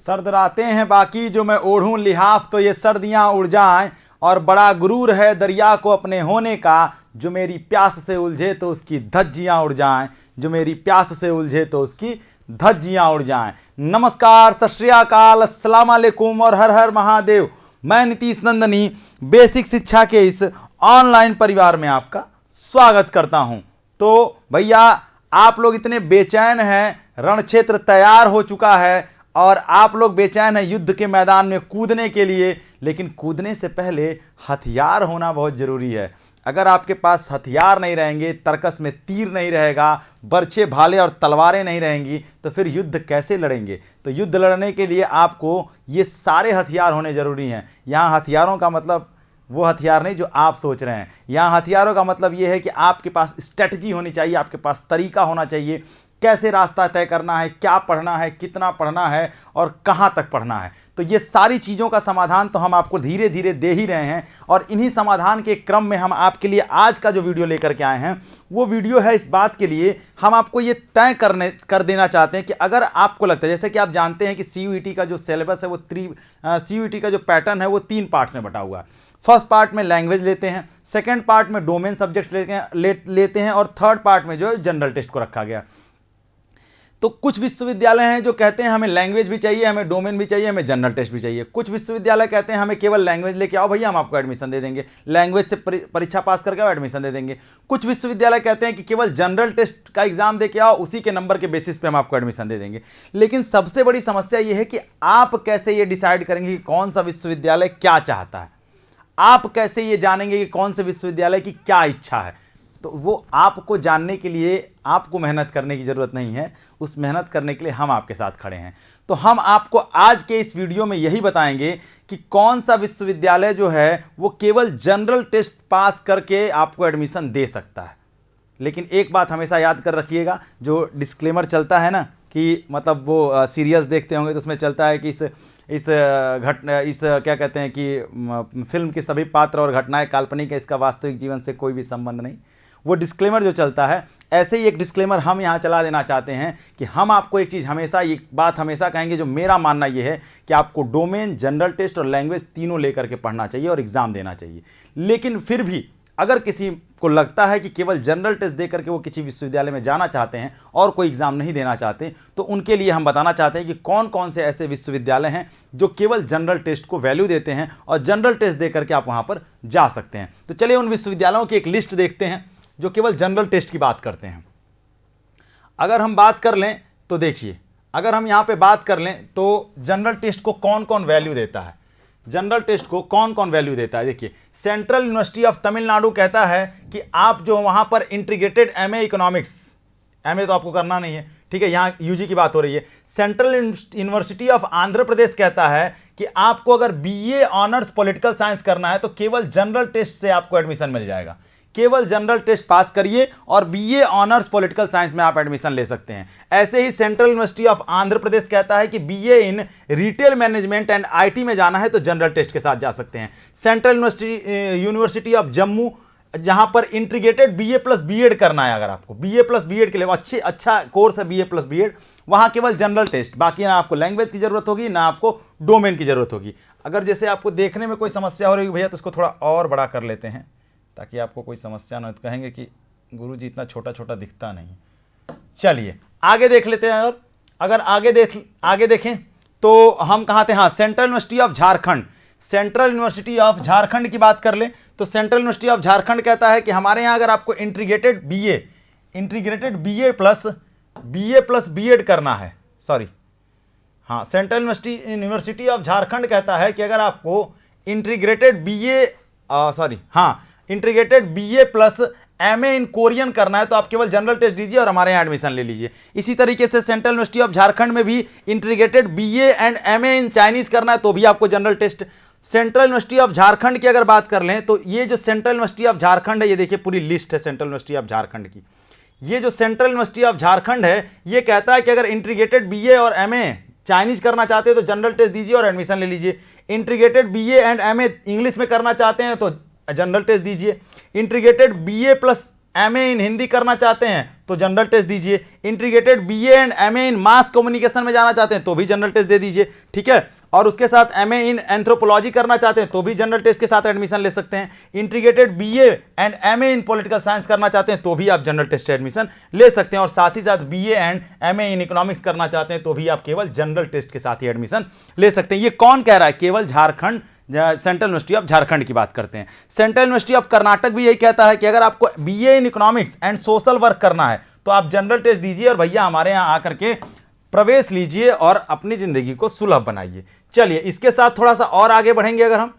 सर्द रातें हैं बाकी जो मैं ओढ़ूं लिहाफ तो ये सर्दियां उड़ जाएं, और बड़ा गुरूर है दरिया को अपने होने का, जो मेरी प्यास से उलझे तो उसकी धज्जियां उड़ जाएं, जो मेरी प्यास से उलझे तो उसकी धज्जियां उड़ जाएं। नमस्कार, सत श्री अकाल, अस्सलाम वालेकुम और हर हर महादेव। मैं नीतीश नंदनी बेसिक शिक्षा के इस ऑनलाइन परिवार में आपका स्वागत करता हूं। तो भैया आप लोग इतने बेचैन हैं, रण क्षेत्र तैयार हो चुका है और आप लोग बेचैन हैं युद्ध के मैदान में कूदने के लिए, लेकिन कूदने से पहले हथियार होना बहुत ज़रूरी है। अगर आपके पास हथियार नहीं रहेंगे, तर्कस में तीर नहीं रहेगा, बर्छे भाले और तलवारें नहीं रहेंगी, तो फिर युद्ध कैसे लड़ेंगे। तो युद्ध लड़ने के लिए आपको ये सारे हथियार होने ज़रूरी हैं। यहाँ हथियारों का मतलब वो हथियार नहीं जो आप सोच रहे हैं। यहाँ हथियारों का मतलब ये है कि आपके पास स्ट्रेटजी होनी चाहिए, आपके पास तरीका होना चाहिए, कैसे रास्ता तय करना है, क्या पढ़ना है, कितना पढ़ना है और कहाँ तक पढ़ना है। तो ये सारी चीज़ों का समाधान तो हम आपको धीरे धीरे दे ही रहे हैं, और इन्हीं समाधान के क्रम में हम आपके लिए आज का जो वीडियो लेकर के आए हैं वो वीडियो है इस बात के लिए, हम आपको ये तय कर देना चाहते हैं कि अगर आपको लगता है, जैसे कि आप जानते हैं कि सीयूईटी का जो सिलेबस है वो सीयूईटी का जो पैटर्न है वो 3 पार्ट्स में बटा हुआ है। फर्स्ट पार्ट में लैंग्वेज लेते हैं, सेकेंड पार्ट में डोमेन सब्जेक्ट लेते हैं और थर्ड पार्ट में जो है जनरल टेस्ट को रखा गया। तो कुछ विश्वविद्यालय हैं जो कहते हैं हमें लैंग्वेज भी चाहिए, हमें डोमेन भी चाहिए, हमें जनरल टेस्ट भी चाहिए। कुछ विश्वविद्यालय कहते हैं हमें केवल लैंग्वेज लेके आओ भैया, हम आपको एडमिशन दे देंगे, लैंग्वेज से परीक्षा पास करके आओ, एडमिशन दे देंगे। कुछ विश्वविद्यालय कहते हैं कि केवल जनरल टेस्ट का एग्जाम दे के आओ, उसी के नंबर के बेसिस पे हम आपको एडमिशन दे देंगे। लेकिन सबसे बड़ी समस्या ये है कि आप कैसे ये डिसाइड करेंगे कि कौन सा विश्वविद्यालय क्या चाहता है, आप कैसे ये जानेंगे कि कौन से विश्वविद्यालय की क्या इच्छा है। तो वो आपको जानने के लिए आपको मेहनत करने की ज़रूरत नहीं है, उस मेहनत करने के लिए हम आपके साथ खड़े हैं। तो हम आपको आज के इस वीडियो में यही बताएंगे कि कौन सा विश्वविद्यालय जो है वो केवल जनरल टेस्ट पास करके आपको एडमिशन दे सकता है। लेकिन एक बात हमेशा याद कर रखिएगा, जो डिस्क्लेमर चलता है ना कि मतलब वो सीरियल्स देखते होंगे तो उसमें चलता है कि इस क्या कहते हैं कि फिल्म के सभी पात्र और घटनाएं काल्पनिक है, इसका वास्तविक जीवन से कोई भी संबंध नहीं। वो डिस्क्लेमर जो चलता है, ऐसे ही एक डिस्क्लेमर हम यहाँ चला देना चाहते हैं कि हम आपको एक चीज़ हमेशा, ये बात हमेशा कहेंगे, जो मेरा मानना ये है कि आपको डोमेन, जनरल टेस्ट और लैंग्वेज तीनों लेकर के पढ़ना चाहिए और एग्ज़ाम देना चाहिए। लेकिन फिर भी अगर किसी को लगता है कि केवल जनरल टेस्ट दे करके वो किसी विश्वविद्यालय में जाना चाहते हैं और कोई एग्ज़ाम नहीं देना चाहते, तो उनके लिए हम बताना चाहते हैं कि कौन कौन से ऐसे विश्वविद्यालय हैं जो केवल जनरल टेस्ट को वैल्यू देते हैं और जनरल टेस्ट दे करके आप वहाँ पर जा सकते हैं। तो चलिए उन विश्वविद्यालयों की एक लिस्ट देखते हैं जो केवल जनरल टेस्ट की बात करते हैं। अगर हम बात कर लें तो देखिए, अगर हम यहाँ पे बात कर लें तो जनरल टेस्ट को कौन कौन वैल्यू देता है, जनरल टेस्ट को कौन कौन वैल्यू देता है। देखिए, सेंट्रल यूनिवर्सिटी ऑफ तमिलनाडु कहता है कि आप जो वहाँ पर इंटीग्रेटेड एमए इकोनॉमिक्स, एमए तो आपको करना नहीं है, ठीक है, यहाँ यूजी की बात हो रही है। Central university of Andhra Pradesh कहता है कि आपको अगर बीए ऑनर्स पॉलिटिकल साइंस करना है तो केवल जनरल टेस्ट से आपको एडमिशन मिल जाएगा। केवल जनरल टेस्ट पास करिए और बीए ऑनर्स पॉलिटिकल साइंस में आप एडमिशन ले सकते हैं। ऐसे ही central university of Andhra Pradesh कहता है कि BA in retail management and IT में जाना है तो जनरल टेस्ट के साथ जा सकते हैं। सेंट्रल यूनिवर्सिटी ऑफ जम्मू, जहां पर इंटीग्रेटेड बीए प्लस बीएड करना है, अगर आपको बीए प्लस बीएड के लिए अच्छा कोर्स है बीए प्लस बीएड, वहां केवल जनरल टेस्ट, बाकी ना आपको लैंग्वेज की जरूरत होगी ना आपको डोमेन की जरूरत होगी। अगर जैसे आपको देखने में कोई समस्या हो रही है भैया, तो इसको थोड़ा और बड़ा कर लेते हैं ताकि आपको कोई समस्या ना हो, तो कहेंगे कि गुरुजी इतना छोटा छोटा दिखता नहीं। चलिए आगे देख लेते हैं। और अगर आगे देखें तो हम कहाँ थे, हाँ, central university of Jharkhand. Central university of Jharkhand की बात कर लें तो सेंट्रल यूनिवर्सिटी ऑफ झारखंड कहता है कि हमारे यहाँ अगर आपको इंटीग्रेटेड बीए प्लस बीएड करना है, सॉरी, हाँ, सेंट्रल यूनिवर्सिटी ऑफ झारखंड कहता है कि अगर आपको इंटीग्रेटेड बीए प्लस एमए इन कोरियन करना है तो आप केवल जनरल टेस्ट दीजिए और हमारे यहाँ एडमिशन ले लीजिए। इसी तरीके से सेंट्रल यूनिवर्सिटी ऑफ झारखंड में भी integrated BA and MA in Chinese करना है तो भी आपको general test. Central university of Jharkhand की अगर बात कर लें तो ये जो सेंट्रल यूनिवर्सिटी ऑफ झारखंड है, ये देखिए पूरी लिस्ट है सेंट्रल यूनिवर्सिटी ऑफ झारखंड की। ये जो सेंट्रल यूनिवर्सिटी ऑफ झारखंड है ये कहता है कि अगर इंटीग्रेटेड बीए और एमए चाइनीज करना चाहते हैं तो जनरल टेस्ट दीजिए और एडमिशन ले लीजिए। Integrated BA and MA English में करना चाहते हैं तो जनरल टेस्ट दीजिए। इंटीग्रेटेड बीए प्लस एमए इन हिंदी करना चाहते हैं तो जनरल टेस्ट दीजिए। Integrated BA and MA in mass communication में जाना चाहते हैं तो भी जनरल टेस्ट दे दीजिए, ठीक है। और उसके साथ एमए इन एंथ्रोपोलॉजी करना चाहते हैं तो भी जनरल टेस्ट के साथ एडमिशन ले सकते हैं। Integrated BA and MA in political science करना चाहते हैं तो भी आप जनरल टेस्ट से एडमिशन ले सकते हैं। और साथ ही साथ BA and MA in economics करना चाहते हैं तो भी आप केवल जनरल टेस्ट के साथ ही एडमिशन ले सकते हैं। ये कौन कह रहा है? केवल Jharkhand, central university of Jharkhand की बात करते हैं। सेंट्रल यूनिवर्सिटी ऑफ कर्नाटक भी यही कहता है कि अगर आपको BA in economics and social work करना है तो आप जनरल टेस्ट दीजिए और भैया हमारे यहां आकर के प्रवेश लीजिए और अपनी जिंदगी को सुलभ बनाइए। चलिए इसके साथ थोड़ा सा और आगे बढ़ेंगे, अगर हम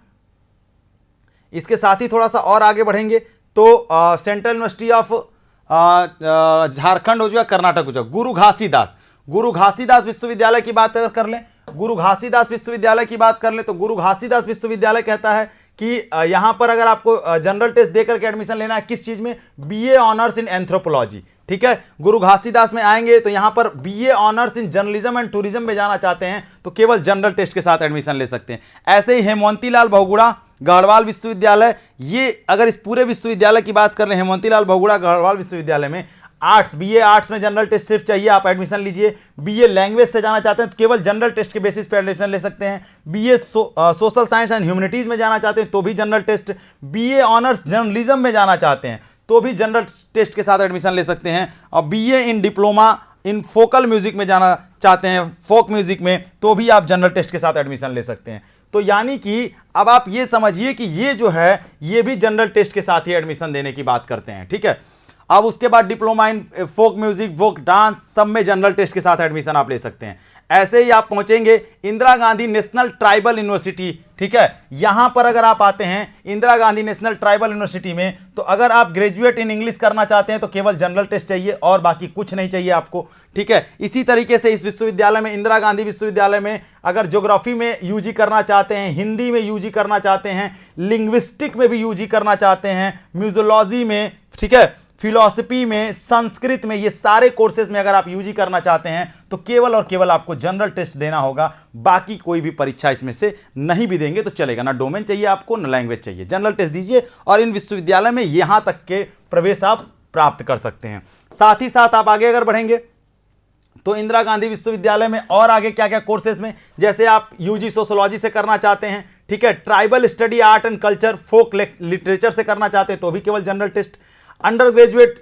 इसके साथ ही थोड़ा सा और आगे बढ़ेंगे तो सेंट्रल यूनिवर्सिटी ऑफ झारखंड हो जाएगा, कर्नाटक हो जाएगा। गुरु घासीदास विश्वविद्यालय की बात अगर कर लें, गुरु घासीदास विश्वविद्यालय की बात कर ले तो गुरु घासीदास विश्वविद्यालय कहता है कि यहां पर अगर आपको जनरल टेस्ट देकर के एडमिशन लेना है, किस चीज में? बीए ऑनर्स इन एंथ्रोपोलॉजी, ठीक है। गुरु घासीदास में आएंगे तो यहां पर BA honours in journalism and tourism में जाना चाहते हैं तो केवल जनरल टेस्ट के साथ एडमिशन ले सकते हैं। ऐसे ही हेमवंती लाल बहुगुणा गढ़वाल विश्वविद्यालय, ये अगर इस पूरे विश्वविद्यालय की बात कर ले, हेमवंती लाल बहुगुणा गढ़वाल विश्वविद्यालय में आर्ट्स, बीए आर्ट्स में जनरल टेस्ट सिर्फ चाहिए, आप एडमिशन लीजिए। बीए लैंग्वेज से जाना चाहते हैं तो केवल जनरल टेस्ट के बेसिस पे एडमिशन ले सकते हैं। BA social science and humanities में जाना चाहते हैं तो भी general test. BA honours journalism में जाना चाहते हैं तो भी जनरल टेस्ट के साथ एडमिशन ले सकते हैं। और BA in diploma in focal music में जाना चाहते हैं, फोक म्यूजिक में, तो भी आप जनरल टेस्ट के साथ एडमिशन ले सकते हैं। तो यानी कि अब आप ये समझिए कि ये जो है ये भी जनरल टेस्ट के साथ ही एडमिशन देने की बात करते हैं, ठीक है। अब उसके बाद diploma in folk music, folk dance, सब में जनरल टेस्ट के साथ एडमिशन आप ले सकते हैं। ऐसे ही आप पहुंचेंगे Indira Gandhi national tribal university, ठीक है। यहां पर अगर आप आते हैं Indira Gandhi national tribal university में तो अगर आप ग्रेजुएट इन इंग्लिश करना चाहते हैं तो केवल जनरल टेस्ट चाहिए और बाकी कुछ नहीं चाहिए आपको, ठीक है। इसी तरीके से इस विश्वविद्यालय में, इंदिरा गांधी विश्वविद्यालय में, अगर ज्योग्राफी में यूजी करना चाहते हैं, हिंदी में यूजी करना चाहते हैं, लिंग्विस्टिक में भी यूजी करना चाहते हैं, म्यूजोलॉजी में, ठीक है, फिलॉसफी में, संस्कृत में, ये सारे कोर्सेज में अगर आप यूजी करना चाहते हैं तो केवल और केवल आपको जनरल टेस्ट देना होगा। बाकी कोई भी परीक्षा इसमें से नहीं भी देंगे तो चलेगा। ना डोमेन चाहिए आपको, ना लैंग्वेज चाहिए, जनरल टेस्ट दीजिए और इन विश्वविद्यालय में यहां तक के प्रवेश आप प्राप्त कर सकते हैं। साथ ही साथ आप आगे अगर बढ़ेंगे तो इंदिरा गांधी विश्वविद्यालय में और आगे क्या क्या कोर्सेज में, जैसे आप यूजी सोशोलॉजी से करना चाहते हैं, ठीक है, tribal study art and culture, folk literature से करना चाहते हैं तो भी केवल जनरल टेस्ट। अंडर ग्रेजुएट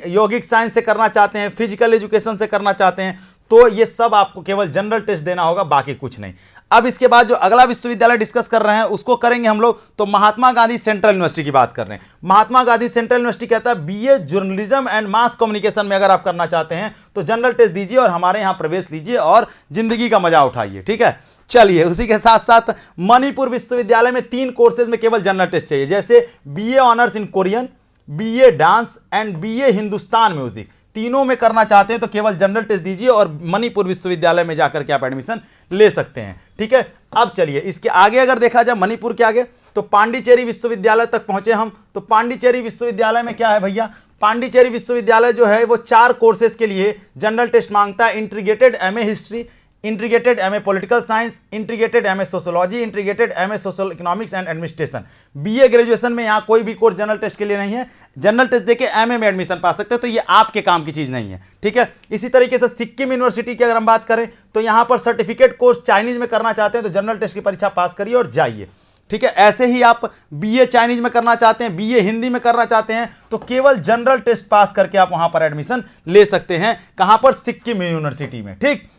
यौगिक साइंस से करना चाहते हैं, फिजिकल एजुकेशन से करना चाहते हैं तो ये सब आपको केवल जनरल टेस्ट देना होगा, बाकी कुछ नहीं। अब इसके बाद जो अगला विश्वविद्यालय डिस्कस कर रहे हैं उसको करेंगे हम लोग, तो महात्मा गांधी सेंट्रल यूनिवर्सिटी की बात कर रहे हैं। महात्मा गांधी सेंट्रल यूनिवर्सिटी कहता है BA journalism and mass communication में अगर आप करना चाहते हैं तो जनरल टेस्ट दीजिए और हमारे यहां प्रवेश लीजिए और जिंदगी का मजा उठाइए, ठीक है। चलिए उसी के साथ साथ मणिपुर विश्वविद्यालय में 3 कोर्सेज में केवल जनरल टेस्ट चाहिए, जैसे BA honours in Korean, BA dance and BA Hindustan music, तीनों में करना चाहते हैं तो केवल जनरल टेस्ट दीजिए और मणिपुर विश्वविद्यालय में जाकर के आप एडमिशन ले सकते हैं, ठीक है। अब चलिए इसके आगे अगर देखा जाए, मणिपुर के आगे तो पांडिचेरी विश्वविद्यालय तक पहुंचे हम। तो पांडिचेरी विश्वविद्यालय में क्या है भैया? पांडिचेरी विश्वविद्यालय जो है वो 4 कोर्सेज के लिए जनरल टेस्ट मांगता है। Integrated MA history, integrated MA political science, integrated MA sociology, integrated MA social economics and administration. BA graduation में यहाँ कोई भी कोर्स जनरल टेस्ट के लिए नहीं है, जनरल टेस्ट देके एमए में एडमिशन पा सकते हैं, तो ये आपके काम की चीज नहीं है, ठीक है। इसी तरीके से सिक्किम यूनिवर्सिटी की अगर हम बात करें तो यहाँ पर सर्टिफिकेट कोर्स चाइनीज में करना चाहते हैं तो जनरल टेस्ट की परीक्षा पास करिए और जाइए, ठीक है। ऐसे ही आप बीए चाइनीज में करना चाहते हैं, बीए हिंदी में करना चाहते हैं तो केवल जनरल टेस्ट पास करके आप वहां पर एडमिशन ले सकते हैं। कहां पर? सिक्किम यूनिवर्सिटी में, ठीक।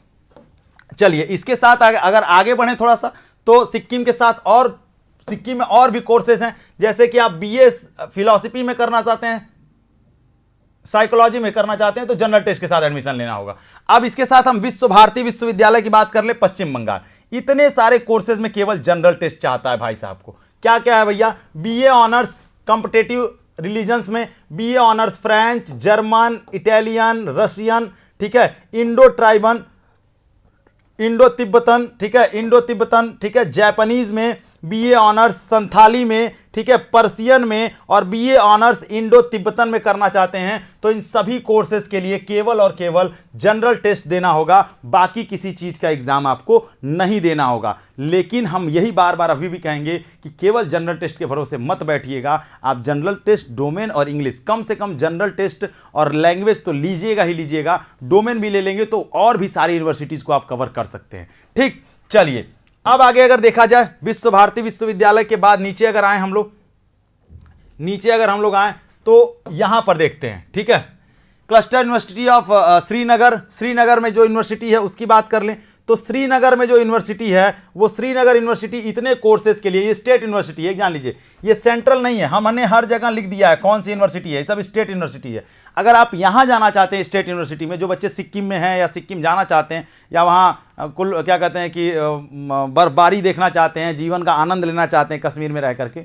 चलिए इसके साथ अगर आगे बढ़े थोड़ा सा तो सिक्किम के साथ और सिक्किम में और भी कोर्सेज हैं, जैसे कि आप बीए फिलॉसफी में करना चाहते हैं, साइकोलॉजी में करना चाहते हैं तो जनरल टेस्ट के साथ एडमिशन लेना होगा। अब इसके साथ हम विश्व भारती विश्वविद्यालय की बात कर ले, पश्चिम बंगाल, इतने सारे कोर्सेज में केवल जनरल टेस्ट चाहता है भाई साहब को। क्या क्या है भैया? बीए ऑनर्स कॉम्पिटेटिव रिलीजन्स में, BA honours French, German, Italian, Russian, ठीक है, इंडो तिब्बतन, ठीक है, इंडो तिब्बतन, ठीक है, जापानीज में, बीए ऑनर्स संथाली में, ठीक है, पर्सियन में, और बीए ऑनर्स इंडो तिब्बतन में करना चाहते हैं तो इन सभी कोर्सेज के लिए केवल और केवल जनरल टेस्ट देना होगा, बाकी किसी चीज का एग्जाम आपको नहीं देना होगा। लेकिन हम यही बार बार अभी भी कहेंगे कि केवल जनरल टेस्ट के भरोसे मत बैठिएगा। आप जनरल टेस्ट, डोमेन और इंग्लिश, कम से कम जनरल टेस्ट और लैंग्वेज तो लीजिएगा ही लीजिएगा, डोमेन भी ले लेंगे तो और भी सारी यूनिवर्सिटीज को आप कवर कर सकते हैं। ठीक, चलिए अब आगे अगर देखा जाए, विश्व भारती विश्वविद्यालय के बाद नीचे अगर आए हम लोग आए तो यहां पर देखते हैं, ठीक है, क्लस्टर यूनिवर्सिटी ऑफ श्रीनगर में जो यूनिवर्सिटी है उसकी बात कर लें तो श्रीनगर में जो यूनिवर्सिटी है वो श्रीनगर यूनिवर्सिटी इतने कोर्सेज के लिए, ये स्टेट यूनिवर्सिटी है, जान लीजिए, ये सेंट्रल नहीं है। हमने हर जगह लिख दिया है कौन सी यूनिवर्सिटी है, ये सब स्टेट यूनिवर्सिटी है। अगर आप यहां जाना चाहते हैं स्टेट यूनिवर्सिटी में, जो बच्चे सिक्किम में हैं या सिक्किम जाना चाहते हैं या वहां कुल क्या कहते हैं कि बर्फबारी देखना चाहते हैं, जीवन का आनंद लेना चाहते हैं कश्मीर में रह करके,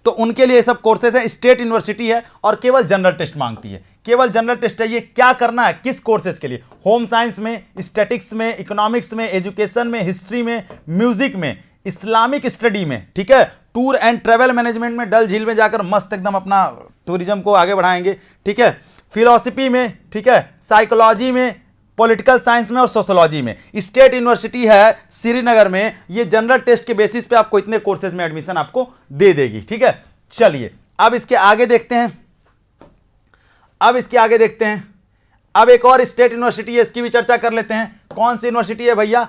तो उनके लिए सब कोर्सेज है। स्टेट यूनिवर्सिटी है और केवल जनरल टेस्ट मांगती है, केवल जनरल टेस्ट चाहिए। क्या करना है, किस कोर्सेज के लिए, होम साइंस में, स्टैटिक्स में, इकोनॉमिक्स में, एजुकेशन में, हिस्ट्री में, म्यूजिक में, इस्लामिक स्टडी में, ठीक है, टूर एंड ट्रेवल मैनेजमेंट में, डल झील में जाकर मस्त एकदम अपना टूरिज्म को आगे बढ़ाएंगे, ठीक है, फिलॉसफी में, ठीक है, साइकोलॉजी में, पॉलिटिकल साइंस में और सोशोलॉजी में। स्टेट यूनिवर्सिटी है श्रीनगर में, ये जनरल टेस्ट के बेसिस पे आपको इतने कोर्सेज में एडमिशन आपको दे देगी, ठीक है। चलिए अब इसके आगे देखते हैं, अब एक और स्टेट यूनिवर्सिटी है, इसकी भी चर्चा कर लेते हैं। कौन सी यूनिवर्सिटी है भैया,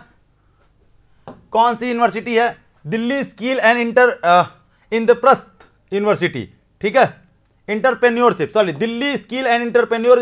कौन सी यूनिवर्सिटी है, Delhi skill and Indraprastha university, ठीक है, entrepreneurship, sorry, Delhi skill and entrepreneur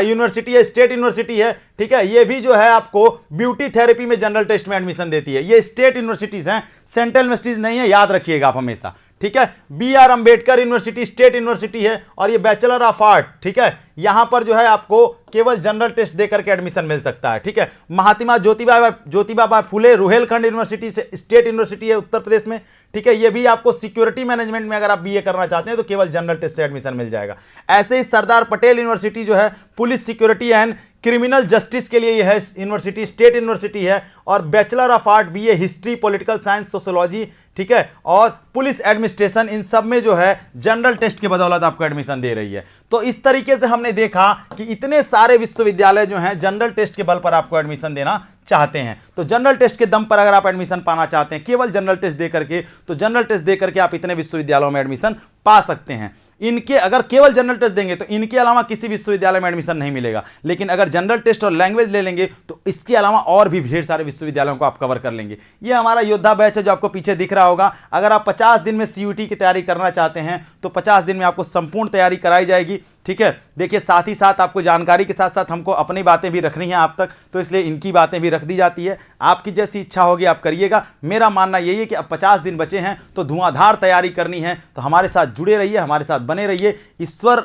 university है, स्टेट यूनिवर्सिटी है, ठीक है। ये भी जो है आपको ब्यूटी थेरेपी में जनरल टेस्ट में एडमिशन देती है। ये स्टेट यूनिवर्सिटीज हैं, सेंट्रल यूनिवर्सिटीज नहीं है, याद रखिएगा आप हमेशा, ठीक है। BR Ambedkar university state university है और ये बैचलर ऑफ आर्ट, ठीक है, यहां पर जो है आपको केवल जनरल टेस्ट देकर के एडमिशन मिल सकता है, ठीक है। महात्मा ज्योतिबा फुले रुहेलखंड यूनिवर्सिटी से स्टेट यूनिवर्सिटी है उत्तर प्रदेश में, ठीक है, ये भी आपको सिक्योरिटी मैनेजमेंट में अगर आप BA करना चाहते हैं तो केवल जनरल टेस्ट से एडमिशन मिल जाएगा। ऐसे ही सरदार पटेल यूनिवर्सिटी जो है police security and criminal justice के लिए यह है यूनिवर्सिटी, स्टेट यूनिवर्सिटी है, और bachelor of art BA history, political science, sociology, ठीक है, और पुलिस एडमिनिस्ट्रेशन, इन सब में जो है जनरल टेस्ट के बदौलत आपको एडमिशन दे रही है। तो इस तरीके से हमने देखा कि इतने सारे विश्वविद्यालय जो हैं जनरल टेस्ट के बल पर आपको एडमिशन देना चाहते हैं। तो जनरल टेस्ट के दम पर अगर आप एडमिशन पाना चाहते हैं केवल जनरल टेस्ट दे करके, तो जनरल टेस्ट दे करके आप इतने विश्वविद्यालयों में एडमिशन पा सकते हैं। इनके अगर केवल जनरल टेस्ट देंगे तो इनके अलावा किसी विश्वविद्यालय में एडमिशन नहीं मिलेगा, लेकिन अगर जनरल टेस्ट और लैंग्वेज ले लेंगे तो इसके अलावा और भी ढेर सारे विश्वविद्यालयों को आप कवर कर लेंगे। ये हमारा योद्धा बैच है जो आपको पीछे दिख रहा होगा। अगर आप 50 दिन में CUT की तैयारी करना चाहते हैं तो 50 दिन में आपको संपूर्ण तैयारी कराई जाएगी, ठीक है। देखिए साथ ही साथ आपको जानकारी के साथ साथ हमको अपनी बातें भी रखनी है आप तक, तो इसलिए इनकी बातें भी रख दी जाती है। आपकी जैसी इच्छा होगी आप करिएगा। मेरा मानना यही है कि अब 50 दिन बचे हैं तो धुआंधार तैयारी करनी है, तो हमारे साथ जुड़े रहिए, हमारे साथ बने रहिए। ईश्वर,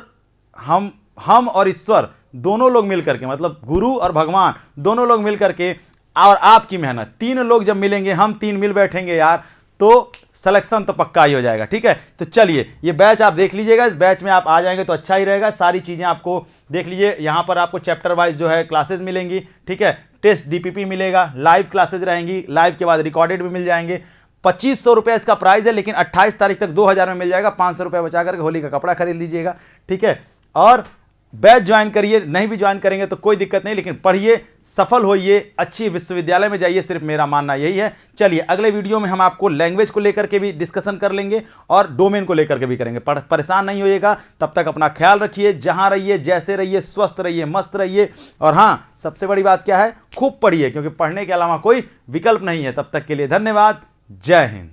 हम और ईश्वर दोनों लोग मिलकर के, मतलब गुरु और भगवान दोनों लोग मिलकर के और आपकी मेहनत, 3 लोग जब मिलेंगे, हम 3 मिल बैठेंगे यार, तो सिलेक्शन तो पक्का ही हो जाएगा, ठीक है। तो चलिए ये बैच आप देख लीजिएगा, इस बैच में आप आ जाएंगे तो अच्छा ही रहेगा। सारी चीज़ें आपको देख लीजिए, यहाँ पर आपको चैप्टर वाइज जो है क्लासेस मिलेंगी, ठीक है। टेस्ट DPP मिलेगा, लाइव क्लासेज रहेंगी, लाइव के बाद रिकॉर्डेड भी मिल जाएंगे। 2500 रुपये इसका प्राइस है, लेकिन 28 तारीख तक 2000 में मिल जाएगा। 500 रुपये बचा करके होली का कपड़ा खरीद लीजिएगा, ठीक है। और बैच ज्वाइन करिए, नहीं भी ज्वाइन करेंगे तो कोई दिक्कत नहीं, लेकिन पढ़िए, सफल होइए, अच्छी विश्वविद्यालय में जाइए, सिर्फ मेरा मानना यही है। चलिए अगले वीडियो में हम आपको लैंग्वेज को लेकर के भी डिस्कशन कर लेंगे और डोमेन को लेकर के भी करेंगे। परेशान नहीं होइएगा, तब तक अपना ख्याल रखिए, जहां रहिए, जैसे रहिए, स्वस्थ रहिए, मस्त रहिए। और हाँ, सबसे बड़ी बात क्या है, खूब पढ़िए, क्योंकि पढ़ने के अलावा कोई विकल्प नहीं है। तब तक के लिए धन्यवाद, जय हिंद।